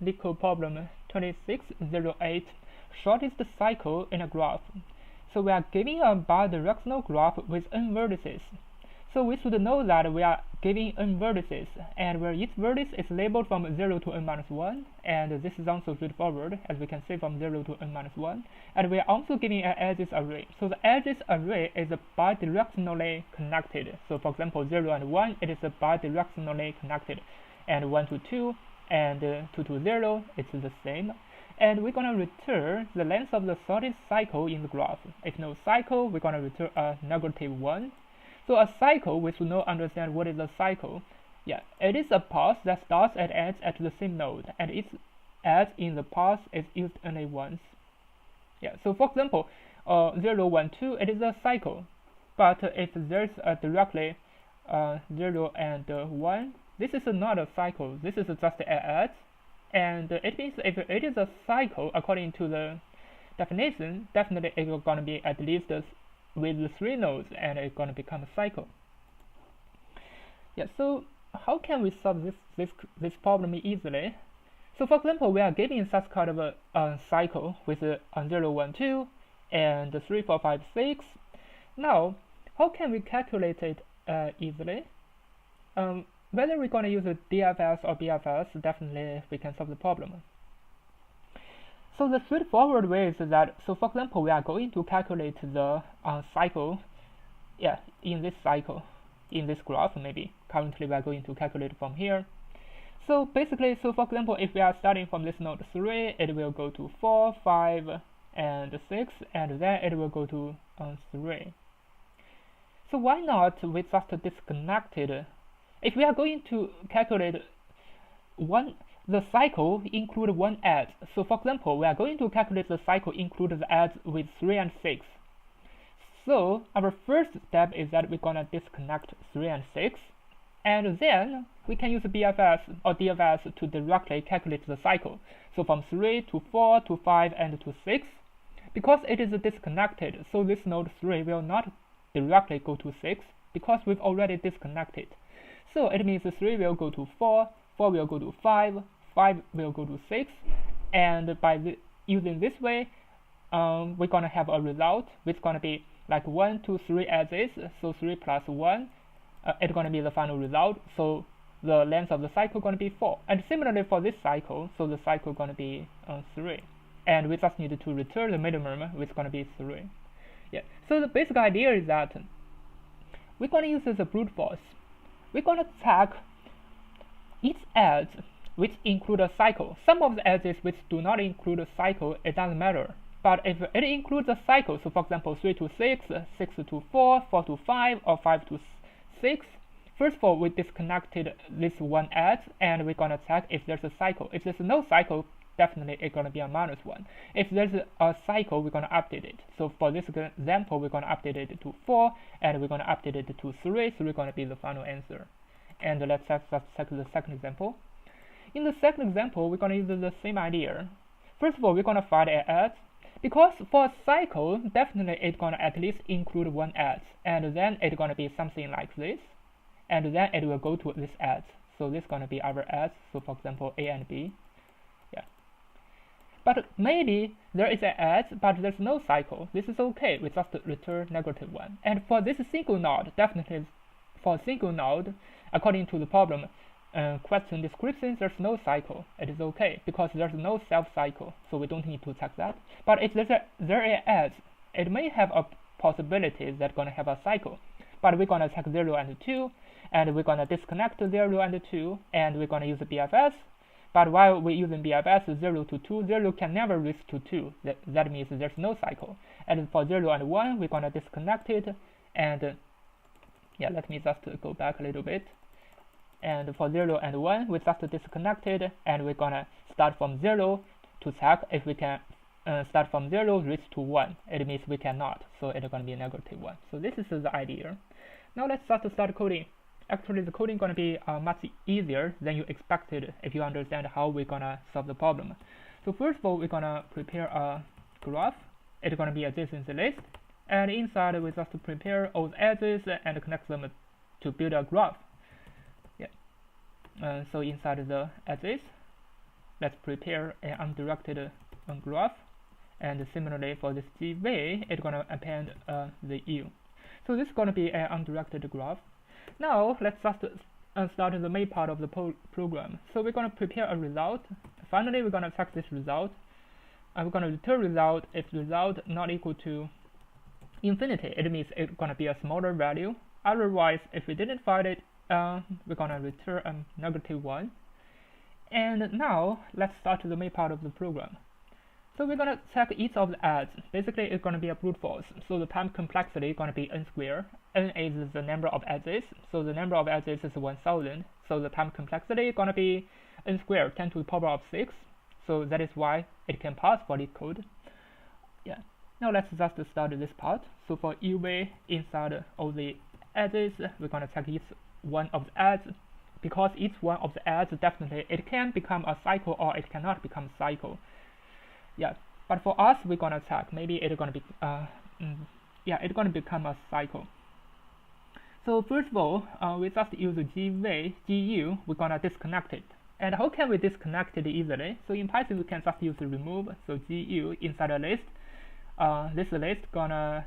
Leetcode problem 2608, shortest cycle in a graph. So we are giving a bidirectional graph with n vertices. So we should know that we are giving n vertices, and where each vertex is labeled from 0 to n minus 1, and this is also straightforward, as we can see from 0 to n minus 1. And we are also giving an edges array. So the edges array is bidirectionally connected. So for example, 0 and 1, it is bidirectionally connected, and 1 to 2, and 2 to 0, it's the same. And we're gonna return the length of the shortest cycle in the graph. If no cycle, we're gonna return a -1. So a cycle, we should now understand what is a cycle. Yeah, it is a path that starts and ends at the same node, and its edge in the path is used only once. Yeah, so for example, 0, 1, 2, it is a cycle. But if there's a directly 0 and 1, this is not a cycle. This is just an edge. And it means if it is a cycle, according to the definition, definitely it's going to be at least with the 3 nodes, and it's going to become a cycle. Yeah, so how can we solve this problem easily? So for example, we are given such kind of a cycle with 0, 1, 2, and 3, 4, 5, 6. Now, how can we calculate it easily? Whether we're going to use a DFS or BFS, definitely we can solve the problem. So the straightforward way is that, so for example, we are going to calculate the cycle, yeah, in this cycle, in this graph maybe. Currently we are going to calculate from here. So basically, so for example, if we are starting from this node 3, it will go to 4, 5, and 6, and then it will go to 3. So why not we just disconnected? If we are going to calculate the cycle include one edge. So for example, we are going to calculate the cycle include the edge with 3 and 6. So our first step is that we're gonna disconnect 3 and 6, and then we can use BFS or DFS to directly calculate the cycle. So from 3 to 4 to 5 and to 6, because it is disconnected, so this node 3 will not directly go to 6 because we've already disconnected. So it means 3 will go to 4, 4 will go to 5, 5 will go to 6, and by using this way, we're gonna have a result which is gonna be like 1, 2, 3 edges. So 3 plus 1, it's gonna be the final result. So the length of the cycle gonna be 4. And similarly for this cycle, so the cycle gonna be 3, and we just need to return the minimum, which is gonna be 3. Yeah. So the basic idea is that we're gonna use this brute force. We're going to check each edge which include a cycle. Some of the edges which do not include a cycle, it doesn't matter. But if it includes a cycle, so for example 3 to 6, 6 to 4, 4 to 5, or 5 to 6, first of all we disconnected this one edge, and we're going to check if there's a cycle. If there's no cycle, definitely it's going to be a -1. If there's a cycle, we're going to update it. So for this example, we're going to update it to 4, and we're going to update it to 3, so we're going to be the final answer. And let's check the second example. In the second example, we're going to use the same idea. First of all, we're going to find an edge, because for a cycle, definitely it's going to at least include one edge, and then it's going to be something like this, and then it will go to this edge. So this is going to be our edge, so for example, A and B. But maybe there is an edge, but there's no cycle. This is okay. We just return -1. And for this single node, definitely for a single node, according to the problem question description, there's no cycle. It is okay because there's no self-cycle, so we don't need to check that. But if there is an edge, it may have a possibility that's gonna have a cycle. But we're gonna check 0 and 2, and we're gonna disconnect 0 and 2, and we're gonna use the BFS. But while we're using BFS 0 to 2, 0 can never reach to 2. That means there's no cycle. And for 0 and 1, we're gonna disconnect it. And yeah, let me just go back a little bit. And for 0 and 1, we just disconnected, and we're gonna start from 0 to check if we can start from 0 reach to 1. It means we cannot, so it's gonna be -1. So this is the idea. Now let's start coding. Actually, the coding is going to be much easier than you expected if you understand how we're going to solve the problem. So first of all, we're going to prepare a graph. It's going to be a JSON list, and inside we just prepare all the edges and connect them to build a graph. Yeah. So inside the edges, let's prepare an undirected graph, and similarly for this GV, it's gonna append the U. So this is gonna be an undirected graph. Now let's start the main part of the program. So we're gonna prepare a result. Finally, we're gonna check this result. We're gonna return result if result not equal to infinity. It means it's gonna be a smaller value. Otherwise, if we didn't find it, we're gonna return a -1. And now let's start the main part of the program. So we're gonna check each of the adds. Basically, it's gonna be a brute force. So the time complexity is gonna be n squared. N is the number of edges. So the number of edges is 1000. So the time complexity is gonna be n squared, 10 to the power of 6. So that is why it can pass for Leetcode. Yeah. Now let's just start this part. So for UV inside all the edges, we're gonna check each one of the adds. Because each one of the adds definitely it can become a cycle or it cannot become a cycle. Yeah, but for us we're gonna check maybe it's gonna be it's gonna become a cycle. So first of all, we just use GU, we're gonna disconnect it. And how can we disconnect it easily? So in Python we can just use remove. So GU inside a list, this list gonna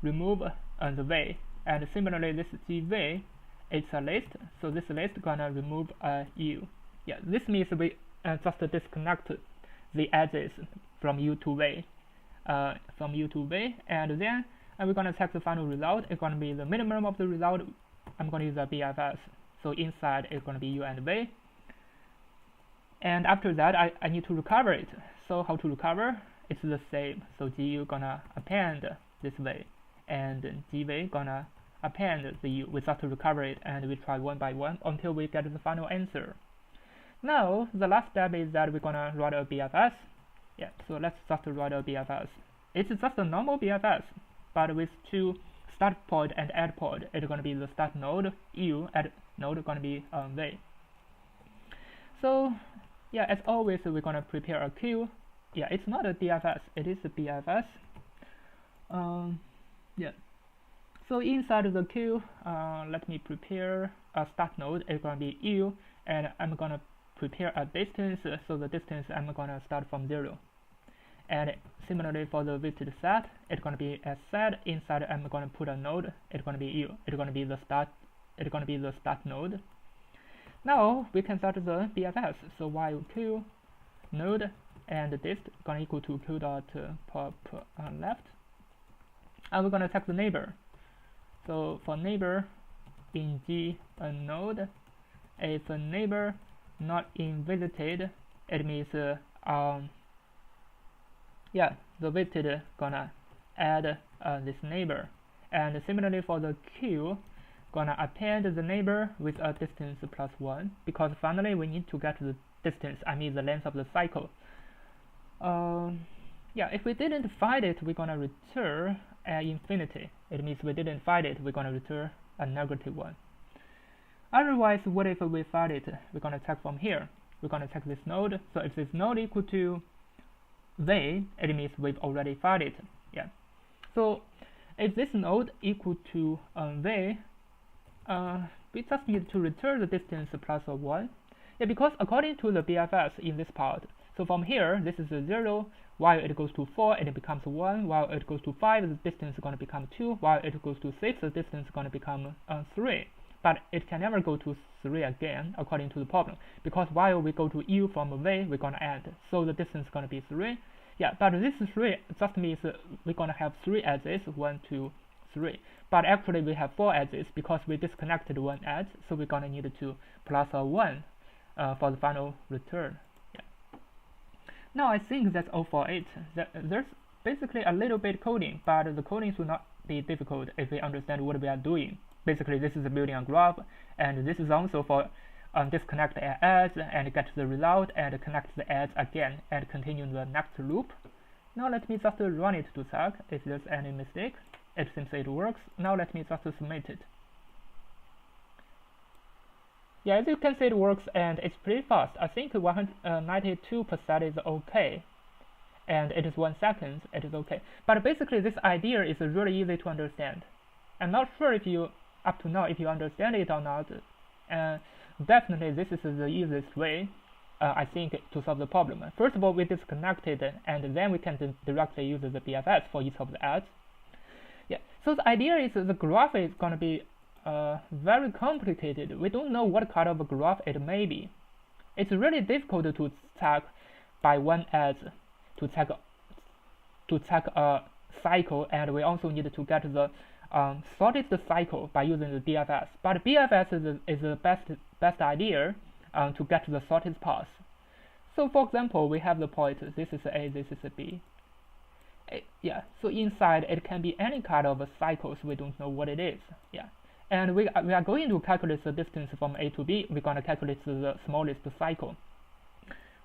remove the V, and similarly this GV it's a list, so this list gonna remove U. Yeah, this means we just disconnect the edges from U to V, and then we're gonna check the final result. It's gonna be the minimum of the result. I'm gonna use a BFS. So inside it's gonna be U and V. And after that, I need to recover it. So how to recover? It's the same. So GU gonna append this V, and GV gonna append the U. We just recover it, and we try one by one until we get the final answer. Now the last step is that we're gonna write a BFS. Yeah, so let's just write a BFS. It's just a normal BFS, but with two start point and end point. It's gonna be the start node U, add node gonna be V. So yeah, as always, we're gonna prepare a queue. Yeah, it's not a DFS, it is a BFS. Yeah. So inside the queue, let me prepare a start node. It's gonna be U, and I'm gonna prepare a distance. So the distance I'm gonna start from 0. And similarly for the visited set, it's gonna be a set. Inside I'm gonna put a node. It's gonna be U. It's gonna be the start. It's gonna be the start node. Now we can start the BFS. So while q node and dist gonna equal to q dot pop left, and we're gonna check the neighbor. So for neighbor in G node, if a neighbor not in visited, it means yeah, the visited gonna add this neighbor. And similarly for the queue, gonna append the neighbor with a distance +1, because finally we need to get the distance, I mean the length of the cycle. Yeah, if we didn't find it, we're gonna return infinity. It means we didn't find it, we're gonna return a -1. Otherwise, what if we find it? We're gonna check from here. We're gonna check this node. So if this node equal to V, it means we've already found it. Yeah. So if this node equal to V, we just need to return the distance +1. Yeah, because according to the BFS in this part, so from here, this is a 0, while it goes to 4, it becomes 1, while it goes to 5, the distance is going to become 2, while it goes to 6, the distance is going to become 3. But it can never go to 3 again, according to the problem, because while we go to U from V, we're going to add, so the distance is going to be 3. Yeah, but this 3 just means we're going to have 3 edges, 1, 2, 3. But actually we have 4 edges because we disconnected one edge, so we're going to need to +1 for the final return. Yeah. Now I think that's all for it. There's basically a little bit coding, but the coding should not be difficult if we understand what we are doing. Basically, this is building a graph, and this is also for disconnect an edge and get the result and connect the edge again and continue the next loop. Now let me just run it to check if there's any mistake. It seems it works. Now let me just submit it. Yeah, as you can see, it works and it's pretty fast. I think 192% is okay, and it is 1 second. It is okay. But basically, this idea is really easy to understand. I'm not sure if you up to now if you understand it or not. Definitely, this is the easiest way. I think, to solve the problem. First of all, we disconnect it, and then we can directly use the BFS for each of the edges. Yeah. So the idea is the graph is going to be very complicated. We don't know what kind of a graph it may be. It's really difficult to check by one edge to check a cycle, and we also need to get the shortest cycle by using the BFS. But BFS is the best idea to get the shortest path. So for example, we have the point, this is A, this is B. Yeah, so inside it can be any kind of cycles, we don't know what it is. Yeah, and we are going to calculate the distance from A to B. We're going to calculate the smallest cycle.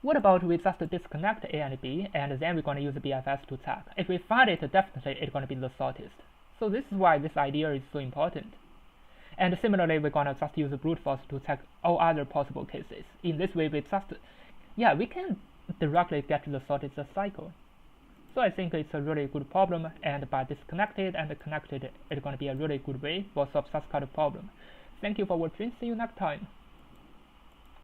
What about we just disconnect A and B, and then we're going to use the BFS to check. If we find it, definitely it's going to be the shortest. So this is why this idea is so important. And similarly, we're going to just use brute force to check all other possible cases. In this way, we can directly get to the shortest cycle. So I think it's a really good problem, and by disconnected and connected, it's going to be a really good way for solve such kind of problem. Thank you for watching. See you next time.